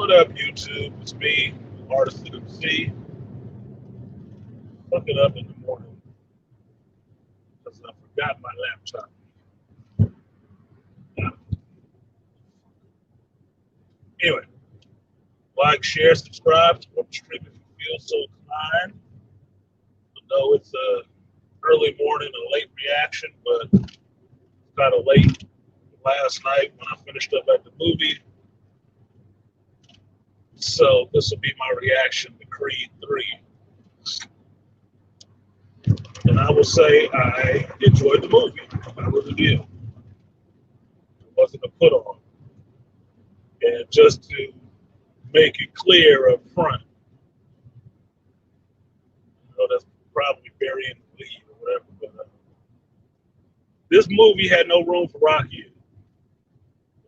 What up, YouTube? It's me, Artist of the Sea. Fucking up in the morning because I forgot my laptop. Yeah. Anyway, like, share, subscribe, support the stream if you feel so inclined. I know it's a early morning, a late reaction, but it's kind of late last night when I finished up at the movie. So this will be my reaction to Creed 3. And I will say I enjoyed the movie. I really did. It wasn't a put on. And just to make it clear up front, that's probably burying the lead or whatever. But this movie had no room for Rocky.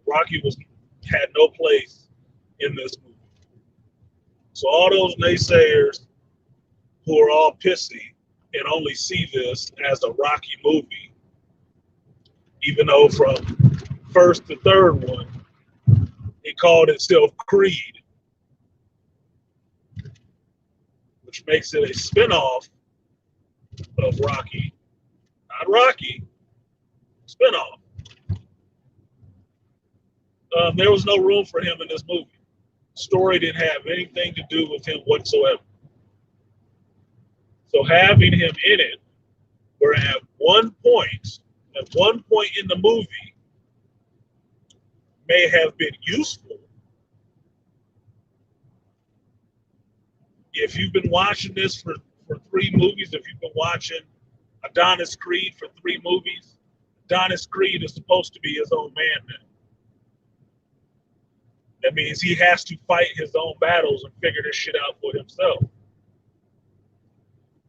Rocky had no place in this movie. So all those naysayers who are all pissy and only see this as a Rocky movie, even though from first to third one, it called itself Creed, which makes it a spinoff of Rocky. Not Rocky, spinoff. There was no room for him in this movie. Story didn't have anything to do with him whatsoever. So having him in it, where at one point in the movie, may have been useful. If you've been watching this for 3 movies, if you've been watching Adonis Creed for 3 movies, Adonis Creed is supposed to be his own man now. That means he has to fight his own battles and figure this shit out for himself.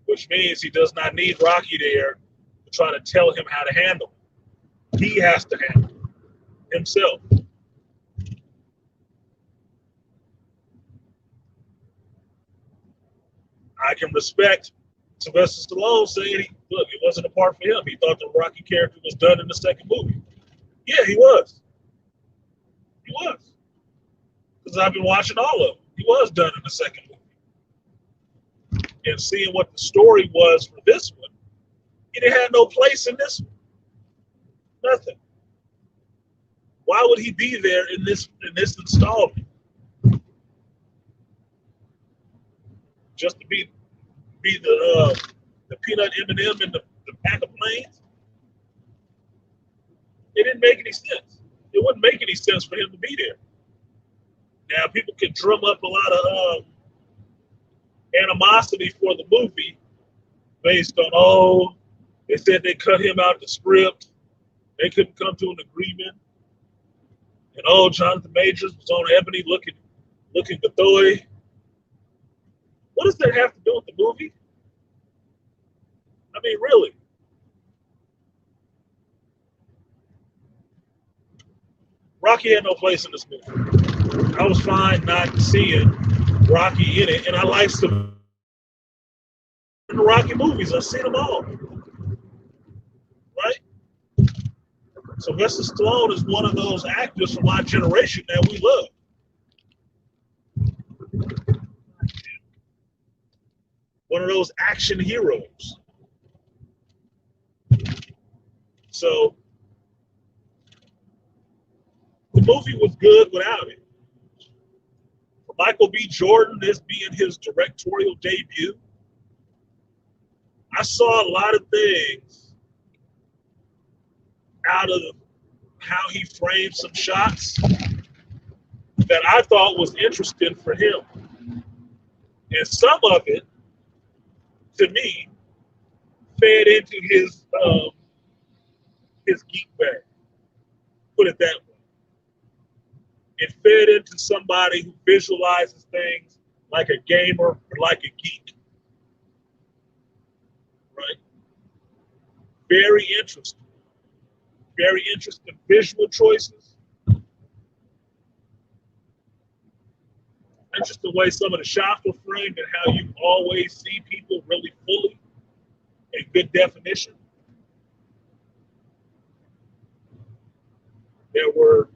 Which means he does not need Rocky there to try to tell him how to handle it. He has to handle it himself. I can respect Sylvester Stallone saying, look, it wasn't a part for him. He thought the Rocky character was done in the second movie. Yeah, he was. He was. Because I've been watching all of them. He was done in the second movie. And seeing what the story was for this one, it had no place in this one. Nothing. Why would he be there in this installment? Just to be the peanut M&M in the pack of planes? It didn't make any sense. It wouldn't make any sense for him to be there. Now, people can drum up a lot of animosity for the movie based on, they said they cut him out the script. They couldn't come to an agreement. And Jonathan Majors was on Ebony looking Gathoy. What does that have to do with the movie? I mean, really? Rocky had no place in this movie. I was fine not seeing Rocky in it, and I like some Rocky movies. I've seen them all. Right? Sylvester Stallone is one of those actors from our generation that we love. One of those action heroes. So the movie was good without it. For Michael B. Jordan, this being his directorial debut, I saw a lot of things out of how he framed some shots that I thought was interesting for him. And some of it, to me, fed into his geek bag. Put it that way. It fed into somebody who visualizes things like a gamer or like a geek. Right? Very interesting. Very interesting visual choices. Interesting way some of the shots were framed and how you always see people really fully in good definition. There were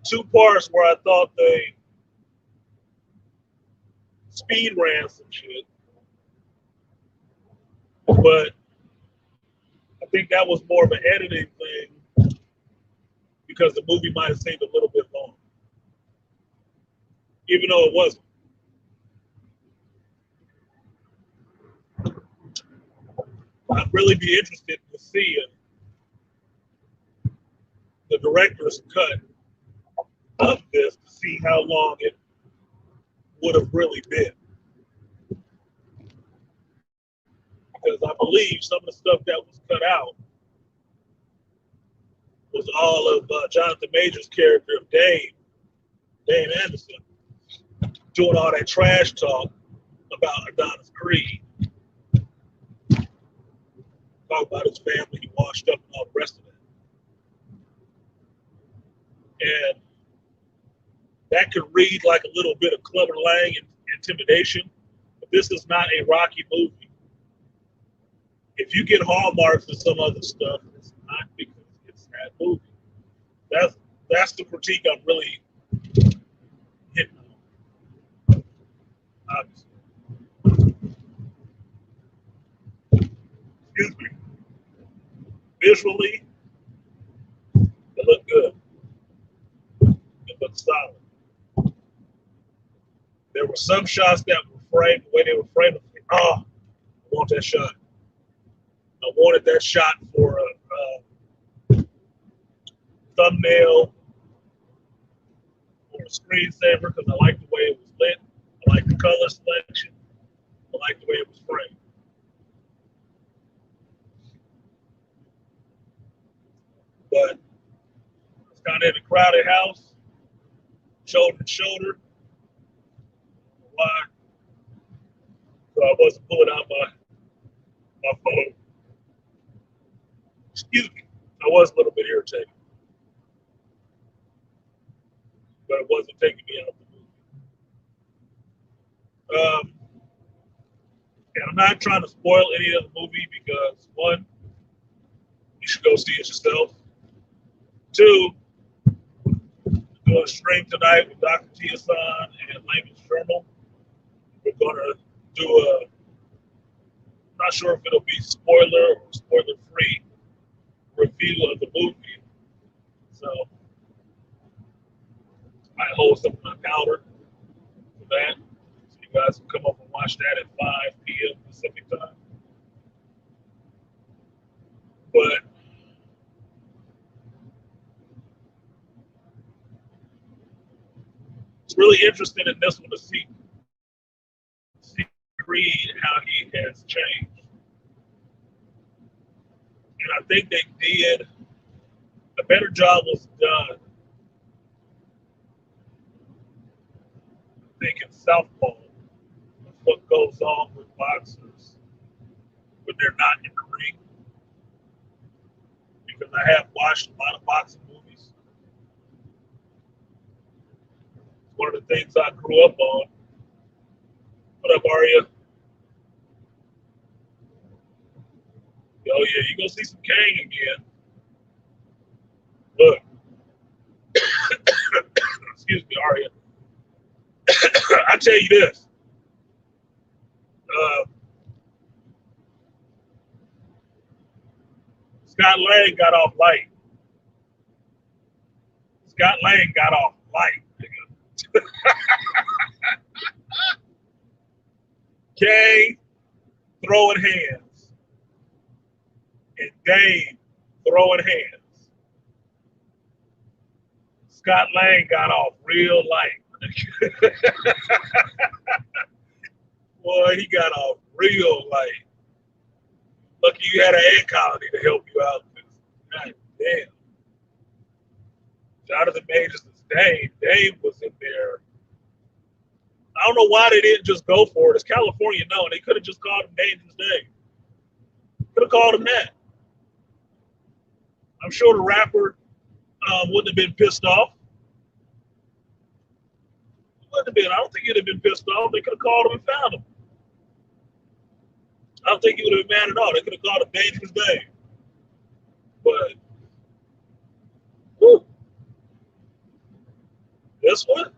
2 parts where I thought they speed ran some shit, but I think that was more of an editing thing because the movie might have seemed a little bit long, even though it wasn't. I'd really be interested to see the director's cut of this to see how long it would have really been. Because I believe some of the stuff that was cut out was all of Jonathan Major's character of Dame Anderson, doing all that trash talk about Adonis Creed. Talk about his family, he washed up and all the rest of that. And that could read like a little bit of Clubber Lang and intimidation, but this is not a Rocky movie. If you get hallmarks and some other stuff, it's not because it's that movie. That's the critique I'm really hitting on, obviously. Excuse me. Visually, it looked good. It looked solid. There were some shots that were framed, the way they were framed, like, oh, I want that shot. I wanted that shot for a thumbnail or a screensaver because I like the way it was lit. I like the color selection. I like the way it was framed. But it's kind of in a crowded house, shoulder to shoulder. Why? So I wasn't pulling out my phone. Excuse me. I was a little bit irritated, but it wasn't taking me out of the movie. And I'm not trying to spoil any of the movie because one, you should go see it yourself. Two, doing a stream tonight with Dr. Tyson and Layman's Journal. We're gonna do a, I'm not sure if it'll be spoiler or spoiler free review of the movie. So I hold some of my powder for that. So you guys can come up and watch that at 5 p.m. Pacific time. But it's really interesting in this one to see Creed how he has changed. And I think they did a better job was done. I think in Southpaw, what goes on with boxers when they're not in the ring. Because I have watched a lot of boxing movies. It's one of the things I grew up on. What up, Aria? Oh yeah, you gonna see some Kang again. Look, excuse me, Aria. I tell you this. Uh, Scott Lang got off light. Scott Lang got off light, nigga. Kang throwing hands. And Dave throwing hands. Scott Lang got off real light. Boy, he got off real light. Lucky you had an ant colony to help you out. God damn. Jonathan Majors is Dave. Dave was in there. I don't know why they didn't just go for it. It's California, no. They could have just called him Dangerous Dave. Could have called him that. I'm sure the rapper wouldn't have been pissed off. Wouldn't have been. I don't think he'd have been pissed off. They could have called him and found him. I don't think he would have been mad at all. They could have called him Dangerous Dave. But, whew, this one,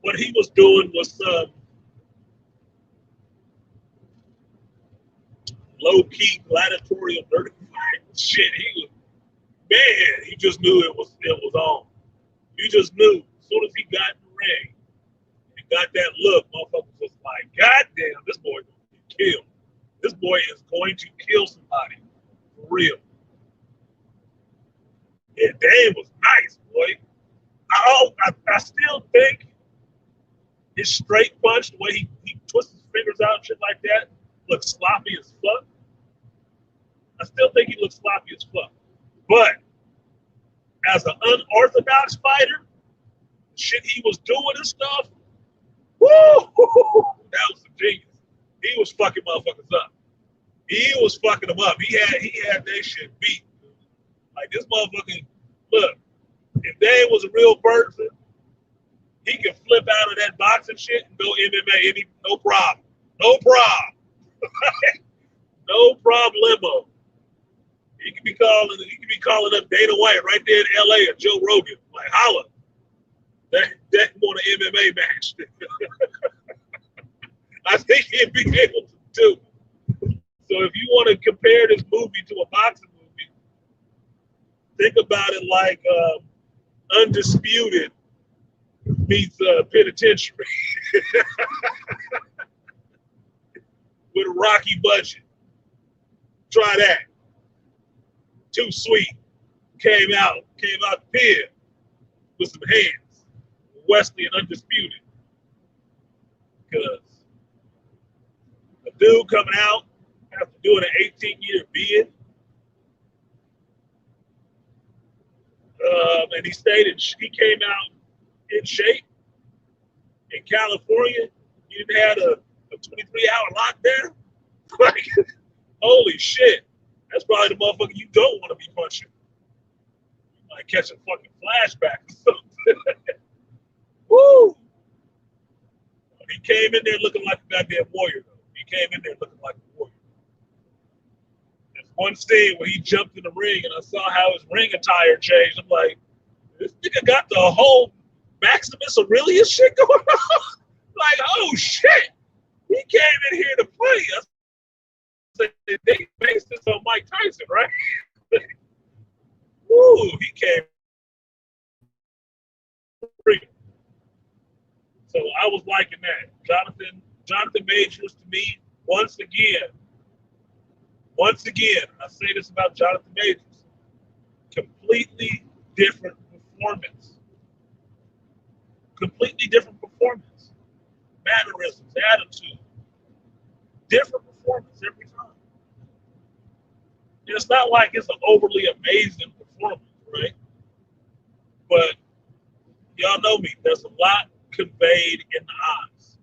what he was doing was some low-key gladiatorial dirty fight shit. He was, man, he just knew it was on. You just knew as soon as he got in the ring and got that look, motherfuckers was like, God damn, this boy gonna get killed. This boy is going to kill somebody. For real. Yeah, Dave was nice, boy. I still think his straight punch, the way he twists his fingers out and shit like that, looks sloppy as fuck. I still think he looks sloppy as fuck. But as an unorthodox fighter, shit he was doing and stuff, woo, that was some genius. He was fucking motherfuckers up. He was fucking them up. He had that shit beat. Like this motherfucker, look, if Dave was a real person, he can flip out of that boxing shit and go MMA no problem. No problem. No problemo. He could be calling up Dana White right there in LA or Joe Rogan. Like holla. That want an MMA match. I think he'd be able to do. So if you want to compare this movie to a boxing movie, think about it like Undisputed meets Penitentiary with a rocky budget. Try that. Too Sweet came out the pin with some hands. Wesley and Undisputed. Because a dude coming out after doing an 18-year bid, and he came out in shape in California. You didn't have a 23-hour lockdown. Like, holy shit. That's probably the motherfucker you don't want to be punching. You might catch a fucking flashback or something. Woo! He came in there looking like a goddamn warrior, though. He came in there looking like a warrior. There's one scene where he jumped in the ring and I saw how his ring attire changed. I'm like, this nigga got the whole Maximus Aurelius shit going on. Like, oh shit. He came in here to play. I said, they based this on Mike Tyson, right? Woo, he came. So I was liking that. Jonathan Majors to me, once again, I say this about Jonathan Majors, completely different performance. Mannerisms, attitude. Different performance every time. And it's not like it's an overly amazing performance, right? But y'all know me. There's a lot conveyed in the eyes.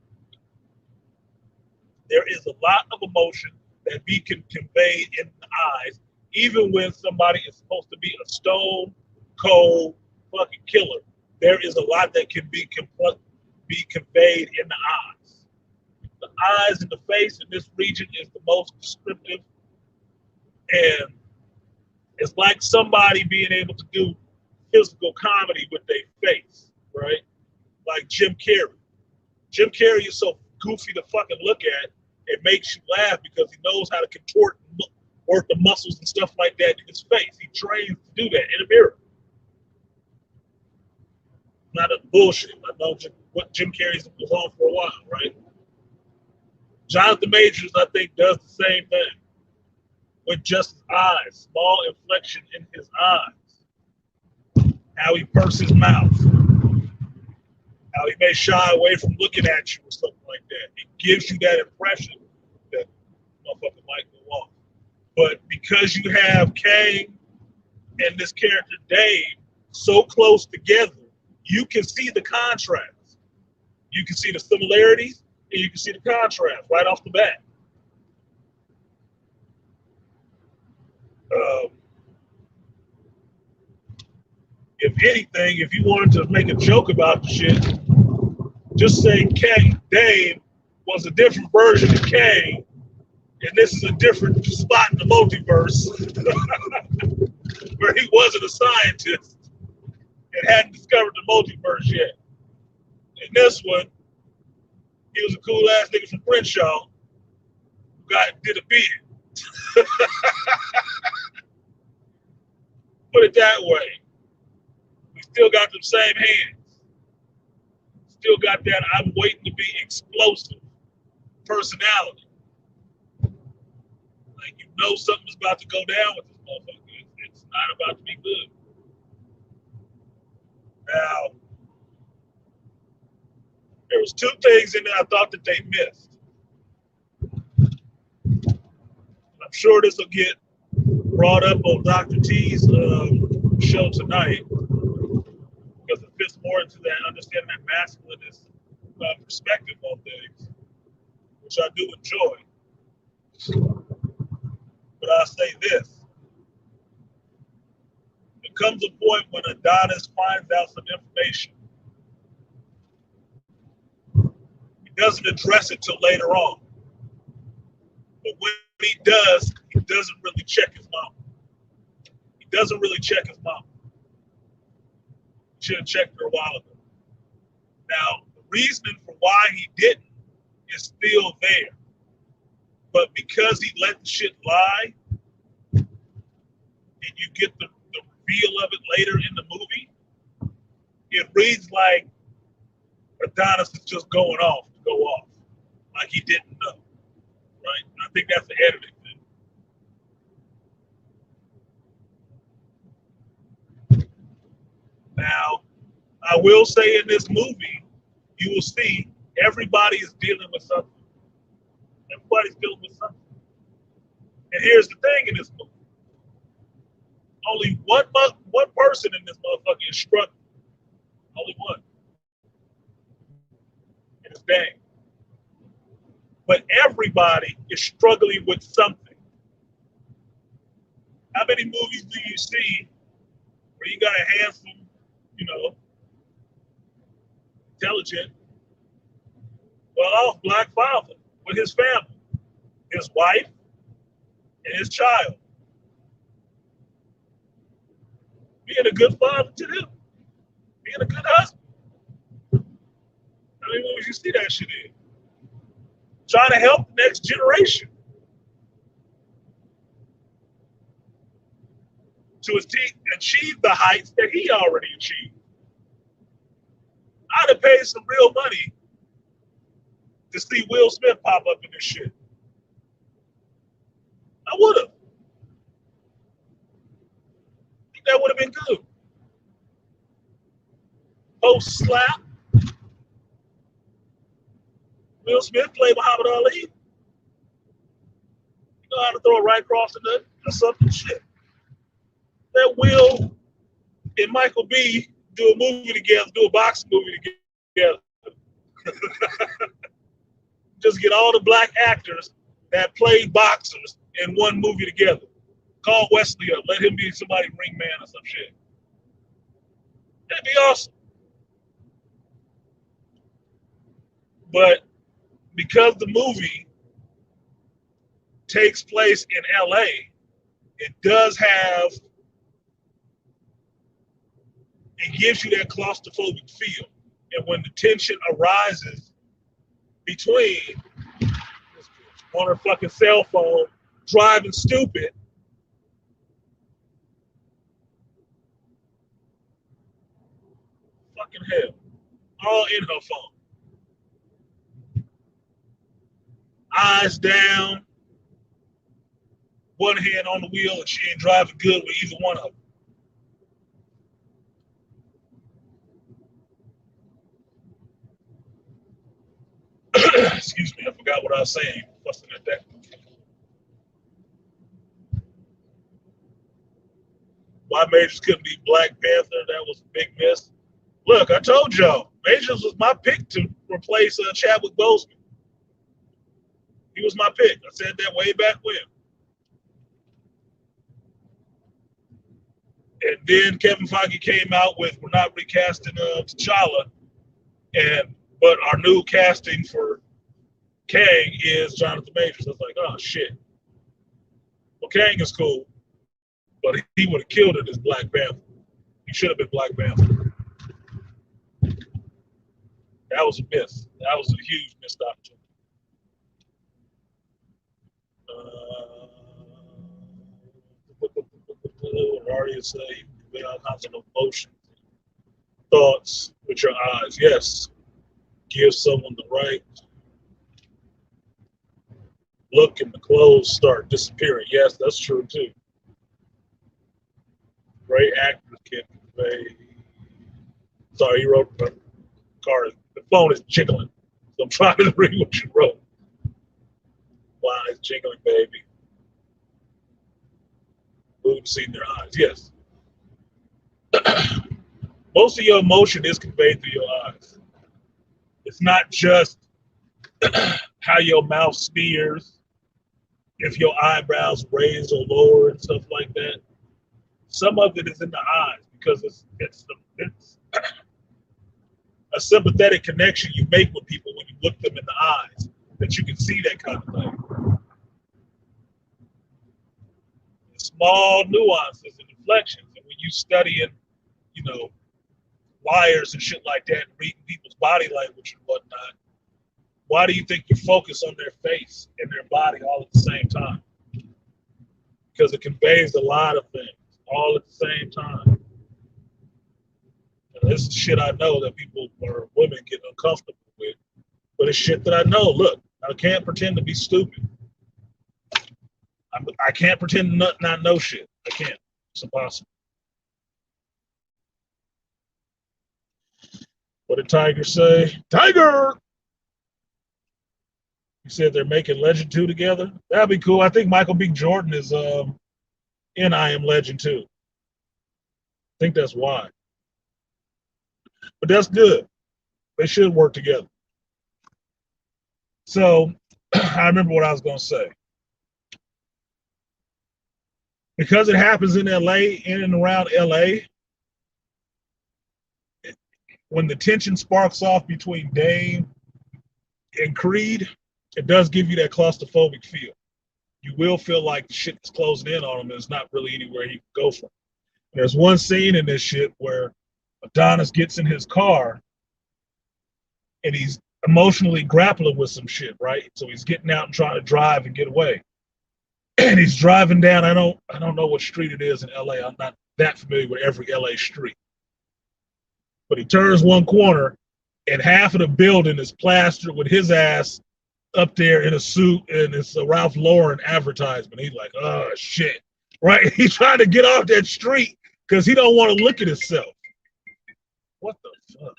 There is a lot of emotion that we can convey in the eyes, even when somebody is supposed to be a stone cold fucking killer. There is a lot that can be conveyed in the eyes. The eyes and the face in this region is the most descriptive, and it's like somebody being able to do physical comedy with their face, right? Like Jim Carrey. Jim Carrey is so goofy to fucking look at, it makes you laugh because he knows how to contort and work the muscles and stuff like that in his face. He trains to do that in a mirror. Not a bullshit. I know what Jim Carrey was on for a while, right? Jonathan Majors, I think, does the same thing with just his eyes, small inflection in his eyes, how he purses his mouth, how he may shy away from looking at you or something like that. It gives you that impression that motherfucker might go off. But because you have Kane and this character Dave so close together, you can see the contrast. You can see the similarities and you can see the contrast right off the bat. If anything, if you wanted to make a joke about the shit, just say Dave was a different version of Kane, and this is a different spot in the multiverse where he wasn't a scientist and hadn't discovered the multiverse yet. In this one, he was a cool ass nigga from Crenshaw who did a bid. Put it that way. We still got them same hands. Still got that I'm waiting to be explosive personality. Like, you know something's about to go down with this motherfucker. It's not about to be good. Now, there was two things in there I thought that they missed. I'm sure this will get brought up on Dr. T's show tonight because it fits more into that understanding that masculinist perspective on things, which I do enjoy. But I'll say this. There comes a point when Adonis finds out some information. He doesn't address it till later on. But when he does, he doesn't really check his mom. He doesn't really check his mom. He should have checked her a while ago. Now, the reasoning for why he didn't is still there. But because he let the shit lie, and you get the reveal of it later in the movie, it reads like Adonis is just going off to go off. Like he didn't know. Right? I think that's the editing thing. Now, I will say in this movie, you will see everybody is dealing with something. Everybody's dealing with something. And here's the thing in this movie. Only one person in this motherfucker is struggling. Only one. And it's dang. But everybody is struggling with something. How many movies do you see where you got a handsome, intelligent, well-off black father with his family, his wife, and his child? Being a good father to them. Being a good husband. How many movies you see that shit in? Trying to help the next generation to achieve the heights that he already achieved. I'd have paid some real money to see Will Smith pop up in this shit. I would have. I think that would have been good. Post slap. Will Smith played Muhammad Ali. You know how to throw it right across the nut or something. Shit. That Will and Michael B do a movie together, do a boxing movie together. Just get all the black actors that played boxers in one movie together. Call Wesley up. Let him be somebody's ring man or some shit. That'd be awesome. But because the movie takes place in LA, it gives you that claustrophobic feel. And when the tension arises between on her fucking cell phone, driving stupid, fucking hell, all in her phone. Eyes down, one hand on the wheel, and she ain't driving good with either one of them. Excuse me, I forgot what I was saying. Fussing at that. Why Majors couldn't be Black Panther? That was a big miss. Look, I told y'all, Majors was my pick to replace Chadwick Boseman. He was my pick. I said that way back when. And then Kevin Feige came out with, we're not recasting T'Challa, but our new casting for Kang is Jonathan Majors. I was like, oh shit. Well, Kang is cool, but he would have killed it as Black Panther. He should have been Black Panther. That was a miss. That was a huge missed opportunity. Already say convey all kinds of emotions, thoughts with your eyes. Yes, give someone the right look and the clothes start disappearing. Yes, that's true too. Great actors can convey. Sorry, you wrote the card. The phone is jiggling, so I'm trying to read what you wrote. Why it's jiggling, baby? Who've seen their eyes? Yes. Most of your emotion is conveyed through your eyes. It's not just how your mouth sneers, if your eyebrows raise or lower and stuff like that. Some of it is in the eyes because it's a sympathetic connection you make with people when you look them in the eyes, that you can see that kind of thing. Small nuances and inflections. And when you studying, you know, liars and shit like that, and reading people's body language and whatnot, why do you think you focus on their face and their body all at the same time? Because it conveys a lot of things all at the same time. And this is shit I know that people or women get uncomfortable with, but it's shit that I know. Look, I can't pretend to be stupid. I can't pretend to not know shit. I can't. It's impossible. What did Tiger say? Tiger! He said they're making Legend 2 together. That'd be cool. I think Michael B. Jordan is in I Am Legend 2. I think that's why. But that's good. They should work together. So I remember what I was going to say. Because it happens in LA, in and around LA, when the tension sparks off between Dame and Creed, it does give you that claustrophobic feel. You will feel like the shit is closing in on him and there's not really anywhere he can go from. There's one scene in this shit where Adonis gets in his car and he's emotionally grappling with some shit, right? So he's getting out and trying to drive and get away. And he's driving down. I don't know what street it is in LA. I'm not that familiar with every LA street. But he turns one corner and half of the building is plastered with his ass up there in a suit, and it's a Ralph Lauren advertisement. He's like, oh shit. Right? He's trying to get off that street because he don't want to look at himself. What the fuck?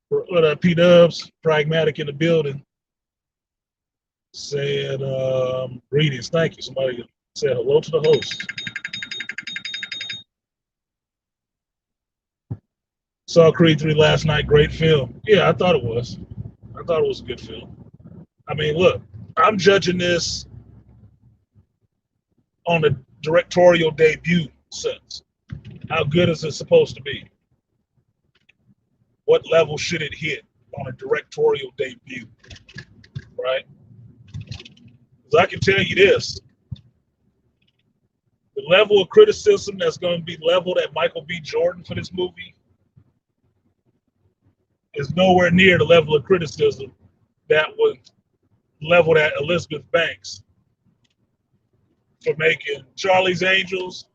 What up, P-Dubs? Pragmatic in the building. Said, greetings. Thank you. Somebody said hello to the host. Saw Creed 3 last night. Great film. Yeah, I thought it was. I thought it was a good film. I mean, look, I'm judging this on a directorial debut sense. How good is it supposed to be? What level should it hit on a directorial debut? Right? Because I can tell you this. The level of criticism that's going to be leveled at Michael B. Jordan for this movie is nowhere near the level of criticism that was leveled at Elizabeth Banks for making Charlie's Angels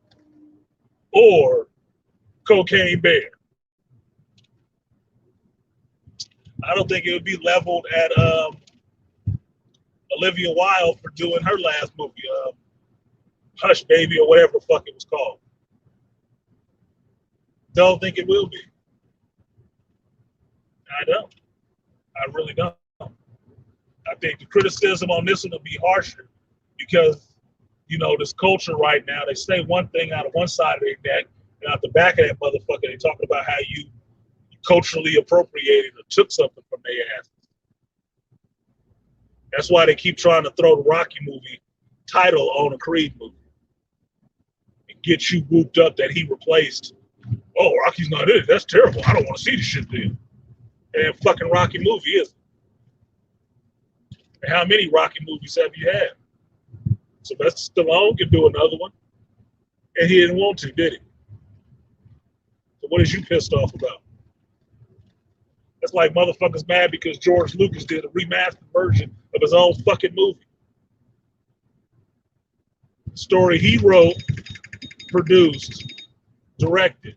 or Cocaine Bear. I don't think it would be leveled at Olivia Wilde for doing her last movie, Hush Baby or whatever the fuck it was called. Don't think it will be. I don't. I really don't. I think the criticism on this one will be harsher because, you know, this culture right now, they say one thing out of one side of their neck, and out the back of that motherfucker, they talking about how you culturally appropriated or took something from their asses. That's why they keep trying to throw the Rocky movie title on a Creed movie and get you whooped up that he replaced. Oh, Rocky's not in it. That's terrible. I don't want to see this shit then. And fucking Rocky movie is. And how many Rocky movies have you had? Sylvester Stallone could do another one, and he didn't want to, did he? So what is you pissed off about? That's like motherfuckers mad because George Lucas did a remastered version of his own fucking movie. Story he wrote, produced, directed.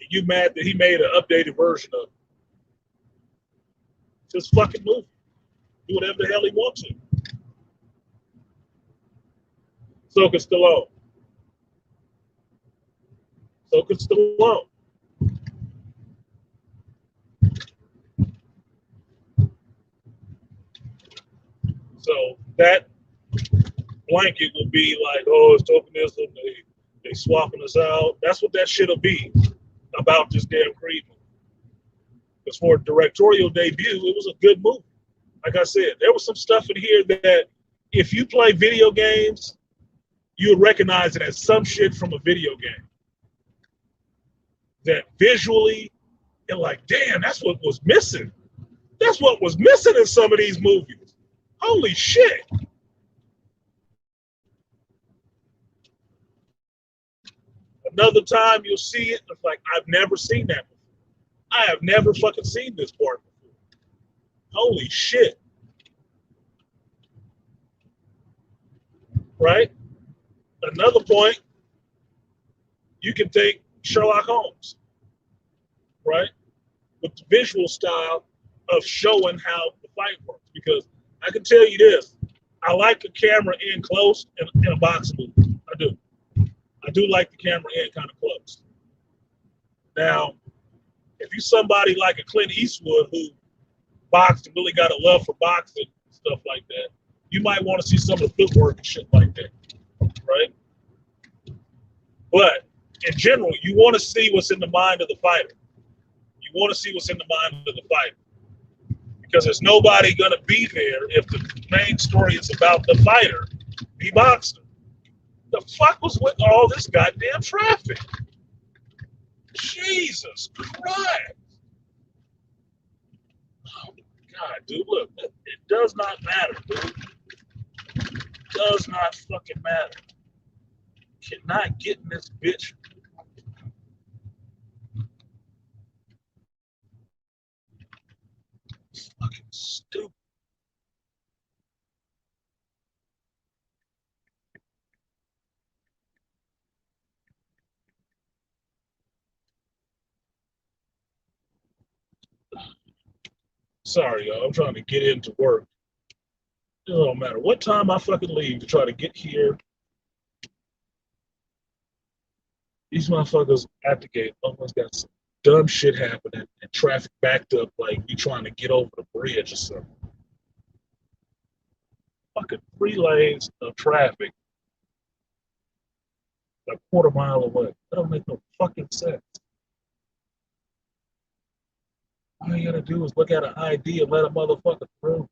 And you mad that he made an updated version of it. It's his fucking movie. Do whatever the hell he wants to. So could Stallone. So could Stallone. So that blanket will be like, oh, it's tokenism. They swapping us out. That's what that shit'll be about this damn Creed movie. Because for a directorial debut, it was a good movie. Like I said, there was some stuff in here that if you play video games, you would recognize it as some shit from a video game. That visually, you're like, damn, that's what was missing. That's what was missing in some of these movies. Holy shit. Another time you'll see it, it's like, I've never seen that before. I have never fucking seen this part before. Holy shit. Right? Another point, you can take Sherlock Holmes, right? With the visual style of showing how the fight works. Because I can tell you this, I like the camera in close in a boxing movie. I do. I do like the camera in kind of close. Now, if you're somebody like a Clint Eastwood who boxed and really got a love for boxing and stuff like that, you might want to see some of the footwork and shit like that, right? But in general, you want to see what's in the mind of the fighter. You want to see what's in the mind of the fighter. Because there's nobody going to be there if the main story is about the fighter. He boxed him. The fuck was with all this goddamn traffic? Jesus Christ. Oh my God, dude, look, it does not matter, dude. It does not fucking matter. Cannot get in this bitch. It's fucking stupid. Sorry, y'all. I'm trying to get into work. It don't matter what time I fucking leave to try to get here. These motherfuckers at the gate almost got some dumb shit happening and traffic backed up like we trying to get over the bridge or something. Fucking 3 lanes of traffic a quarter mile away. That don't make no fucking sense. All you gotta do is look at an ID and let a motherfucker through.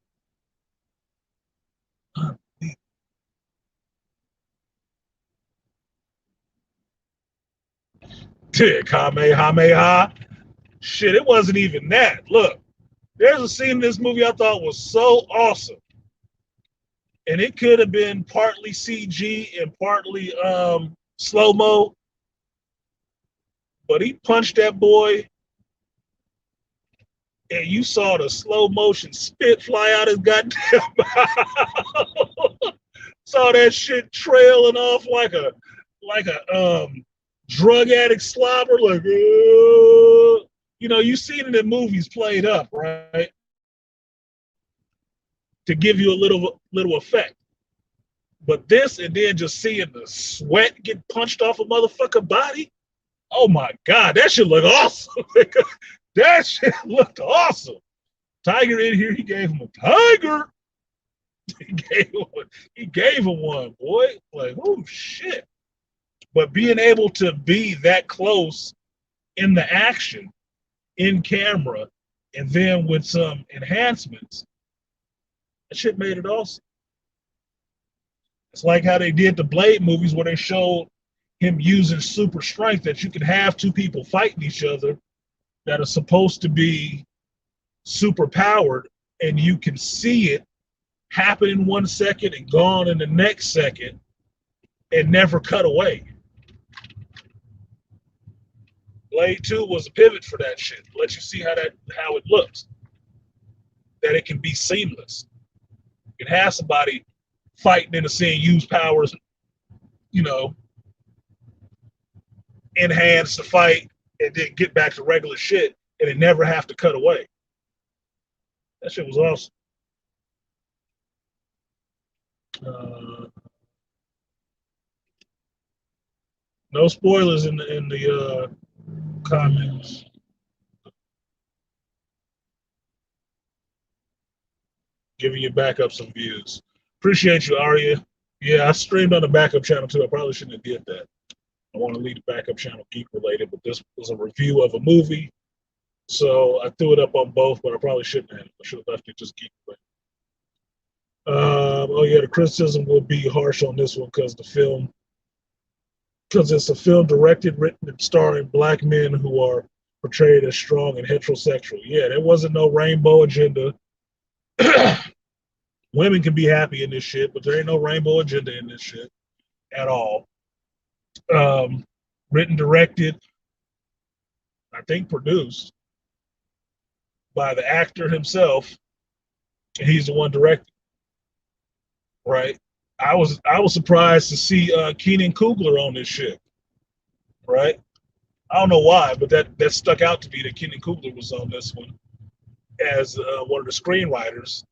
Kamehameha. Shit, it wasn't even that. Look, there's a scene in this movie I thought was so awesome. And it could have been partly CG and partly slow-mo. But he punched that boy, and you saw the slow motion spit fly out his goddamn mouth. Saw that shit trailing off like a drug addict slobber, like you know, you've seen it in movies played up, right? To give you a little effect. But this, and then just seeing the sweat get punched off a motherfucker body, oh my God, that shit look awesome. That shit looked awesome. Tiger in here, he gave him a tiger. He gave him one, boy. Like, oh shit. But being able to be that close in the action, in camera, and then with some enhancements, that shit made it awesome. It's like how they did the Blade movies where they showed him using super strength, that you could have two people fighting each other that are supposed to be super powered, and you can see it happen in 1 second and gone in the next second and never cut away. Blade 2 was a pivot for that shit. Let you see how it looks. That it can be seamless. You can have somebody fighting in a scene, use powers, enhance the fight, and then get back to regular shit, and it never have to cut away. That shit was awesome. No spoilers in the comments. Giving your backup some views. Appreciate you, Arya. Yeah, I streamed on the backup channel too. I probably shouldn't have did that. I want to leave the backup channel geek related, but this was a review of a movie, so I threw it up on both, but I probably shouldn't have. I should have left it just geek related. Oh yeah, the criticism will be harsh on this one because it's a film directed, written, and starring black men who are portrayed as strong and heterosexual. Yeah, there wasn't no rainbow agenda. Women can be happy in this shit, but there ain't no rainbow agenda in this shit at all. Written, directed, I think produced by the actor himself, and he's the one directing. Right? I was surprised to see Keenan Coogler on this shit. Right? I don't know why, but that stuck out to me that Keenan Coogler was on this one as one of the screenwriters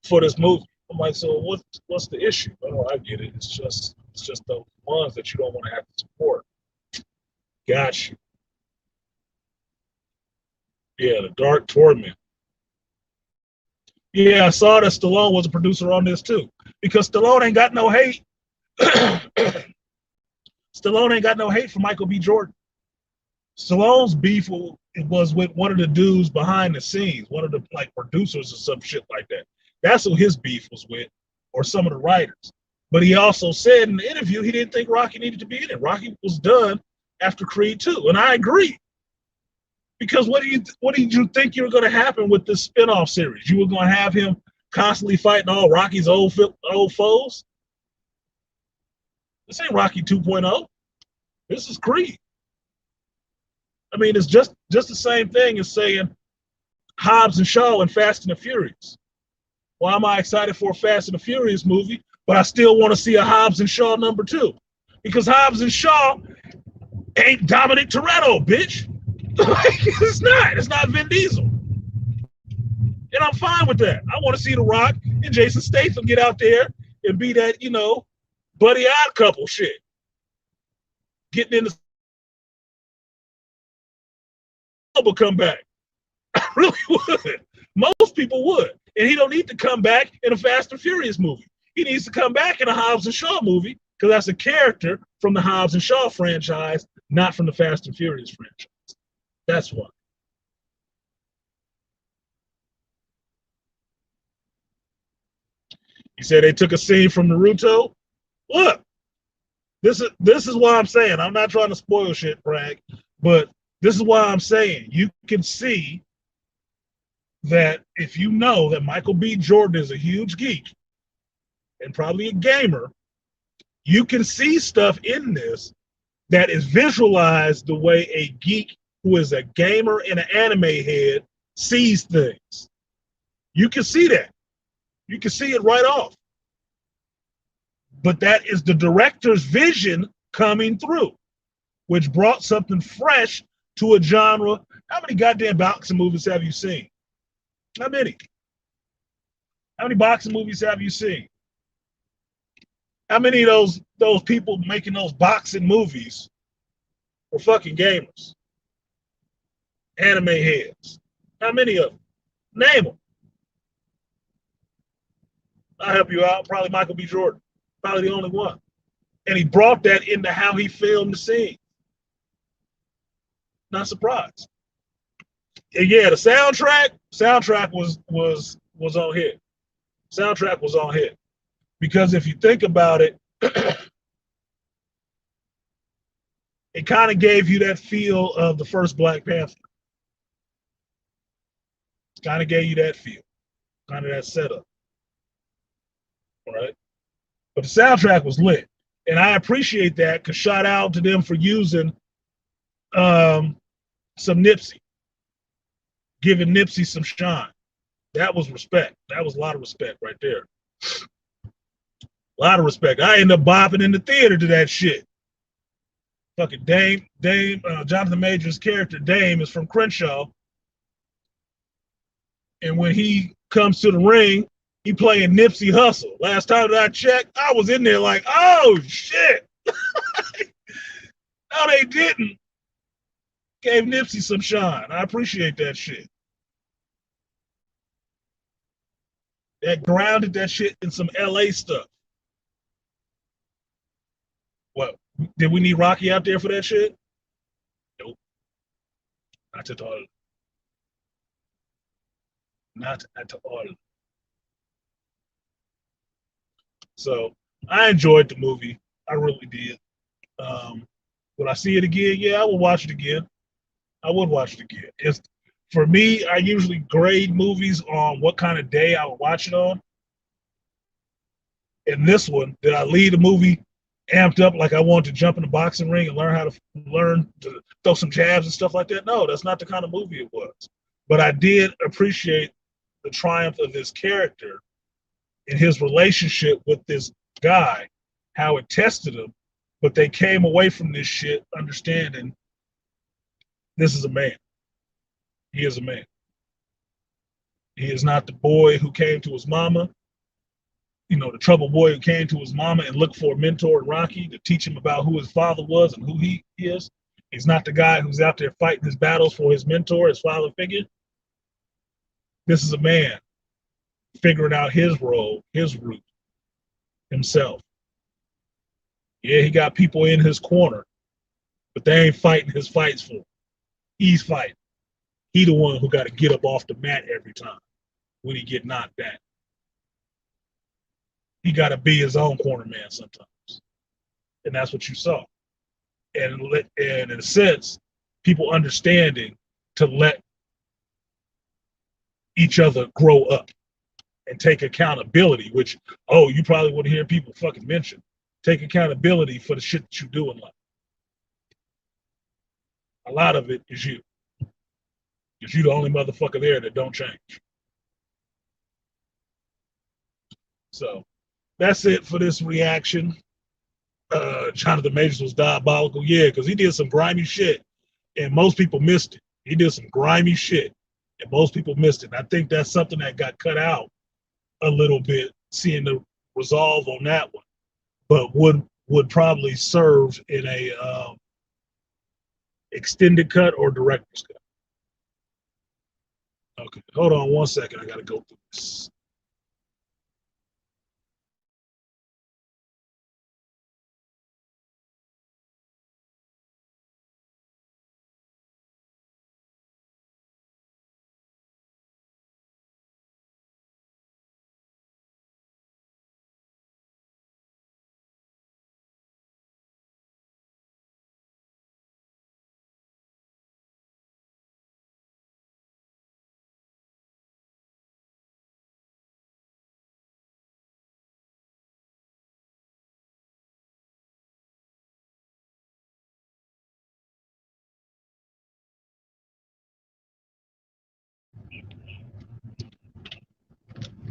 for this movie. I'm like, so what's the issue? Oh, I get it. It's just the ones that you don't want to have to support. Gotcha. Yeah, The Dark Torment. Yeah, I saw that Stallone was a producer on this too, because Stallone ain't got no hate. Stallone ain't got no hate for Michael B. Jordan. Stallone's beef was with one of the dudes behind the scenes, one of the producers or some shit like that. That's who his beef was with, or some of the writers. But he also said in the interview he didn't think Rocky needed to be in it. Rocky was done after Creed 2, and I agree. Because what did you think you were going to happen with this spinoff series? You were going to have him constantly fighting all Rocky's old foes? This ain't Rocky 2.0. This is Creed. I mean, it's just the same thing as saying Hobbs and Shaw and Fast and the Furious. Why am I excited for a Fast and the Furious movie, but I still want to see a Hobbs and Shaw number 2? Because Hobbs and Shaw ain't Dominic Toretto, bitch. It's not. It's not Vin Diesel. And I'm fine with that. I want to see The Rock and Jason Statham get out there and be that, buddy odd couple shit. Getting in the will come back. I really would. Most people would. And he don't need to come back in a Fast and Furious movie. He needs to come back in a Hobbs and Shaw movie because that's a character from the Hobbs and Shaw franchise, not from the Fast and Furious franchise. That's why. He said they took a scene from Naruto. Look, this is why I'm saying, I'm not trying to spoil shit, Frank, but this is why I'm saying you can see that if you know that Michael B. Jordan is a huge geek and probably a gamer, you can see stuff in this that is visualized the way a geek who is a gamer and an anime head sees things. You can see that. You can see it right off. But that is the director's vision coming through, which brought something fresh to a genre. How many goddamn boxing movies have you seen? How many? How many boxing movies have you seen? How many of those people making those boxing movies were fucking gamers? Anime heads. How many of them? Name them. I'll help you out. Probably Michael B. Jordan. Probably the only one. And he brought that into how he filmed the scene. Not surprised. And yeah, the soundtrack was on hit. Soundtrack was on hit. Because if you think about it, it kind of gave you that feel of the first Black Panther. Kind of gave you that feel. Kind of that setup. right? But the soundtrack was lit, and I appreciate that. Cause shout out to them for using um, some Nipsey, giving Nipsey some shine. That was respect. That was a lot of respect right there. A lot of respect. I ended up bopping in the theater to that shit. Fucking Jonathan Major's character Dame is from Crenshaw, and when he comes to the ring, he playing Nipsey Hussle. Last time that I checked, I was in there like, oh shit. No, they didn't. Gave Nipsey some shine. I appreciate that shit. That grounded that shit in some LA stuff. What? Did we need Rocky out there for that shit? Nope. Not at all. Not at all. So I enjoyed the movie. I really did. Would I see it again? Yeah, I would watch it again. I would watch it again. It's, for me, I usually grade movies on what kind of day I would watch it on. In this one, did I leave the movie amped up like I wanted to jump in the boxing ring and learn to throw some jabs and stuff like that? No, that's not the kind of movie it was. But I did appreciate the triumph of this character and his relationship with this guy, how it tested him. But they came away from this shit understanding this is a man. He is a man. He is not the boy who came to his mama, the trouble boy who came to his mama and looked for a mentor in Rocky to teach him about who his father was and who he is. He's not the guy who's out there fighting his battles for his mentor, his father figure. This is a man figuring out his role, his route himself. Yeah, he got people in his corner, but they ain't fighting his fights for him. He's fighting. He the one who got to get up off the mat every time when he get knocked down. He got to be his own corner man sometimes, and that's what you saw. And in a sense, people understanding to let each other grow up and take accountability. Which, you probably would hear people fucking mention. Take accountability for the shit that you do in life. A lot of it is you. Because you're the only motherfucker there that don't change. So that's it for this reaction. Jonathan Majors was diabolical. Yeah, because he did some grimy shit and most people missed it. He did some grimy shit and most people missed it. And I think that's something that got cut out a little bit, seeing the resolve on that one, but would probably serve in a extended cut or director's cut. Okay, hold on one second. I got to go through this.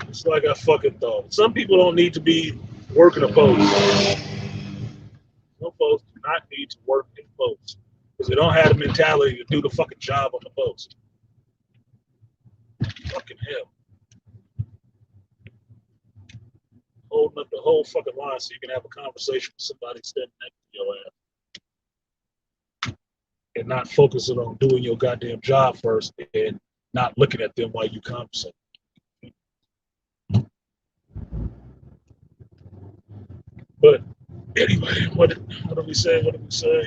It's like I fucking thought. Some people don't need to be working a post. Some folks do not need to work in post because they don't have the mentality to do the fucking job on the post. Fucking hell. Holding up the whole fucking line so you can have a conversation with somebody standing next to your ass and not focusing on doing your goddamn job first and not looking at them while you conversate. But anyway, what did we say? What did we say?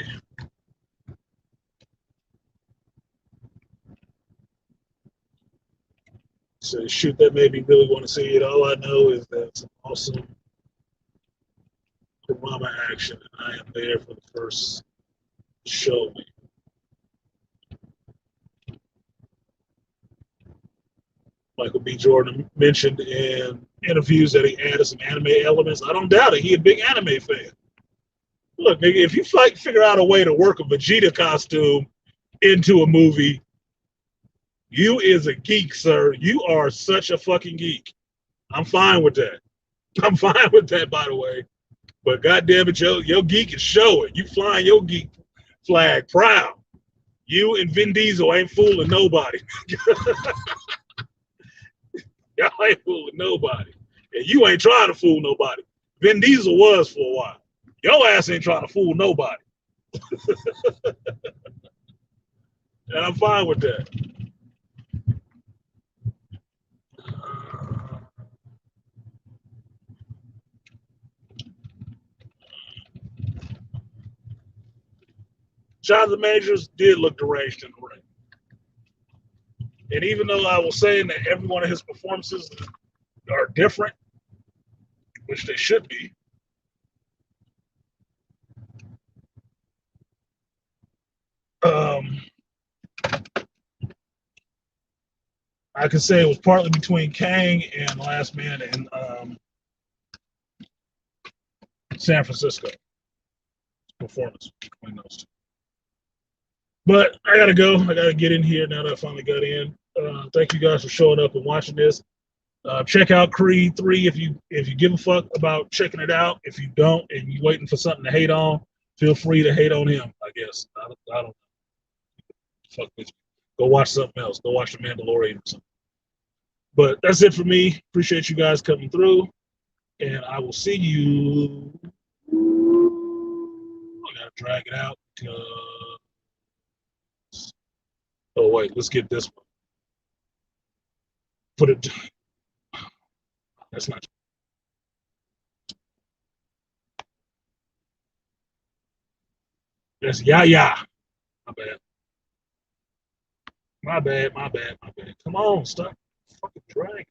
So shoot, that made me really want to see it. All I know is that it's an awesome drama action, and I am there for the first show. Michael B. Jordan mentioned in interviews that he added some anime elements. I don't doubt it. He a big anime fan. Look, nigga, if you figure out a way to work a Vegeta costume into a movie, you is a geek, sir. You are such a fucking geek. I'm fine with that. I'm fine with that, by the way. But goddamn it, your geek is showing. You flying your geek flag proud. You and Vin Diesel ain't fooling nobody. Y'all ain't fooling nobody. And you ain't trying to fool nobody. Vin Diesel was for a while. Your ass ain't trying to fool nobody. And I'm fine with that. Jonathan Majors did look deranged in the ring. And even though I was saying that every one of his performances are different, which they should be, I could say it was partly between Kang and Last Man in San Francisco. Performance between those two. But I gotta go. I gotta get in here now that I finally got in. Thank you guys for showing up and watching this. Check out Creed 3 if you give a fuck about checking it out. If you don't and you're waiting for something to hate on, feel free to hate on him, I guess. I don't fuck with you. Go watch something else. Go watch The Mandalorian or something. But that's it for me. Appreciate you guys coming through. And I will see you. I gotta drag it out. Oh wait, let's get this one. Put it. That's not. That's yeah. My bad. My bad. My bad. My bad. Come on, stop fucking dragging.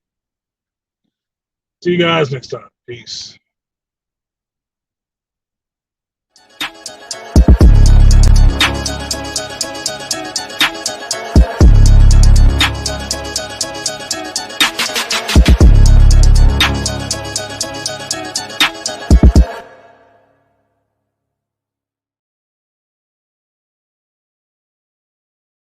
See you guys next time. Peace.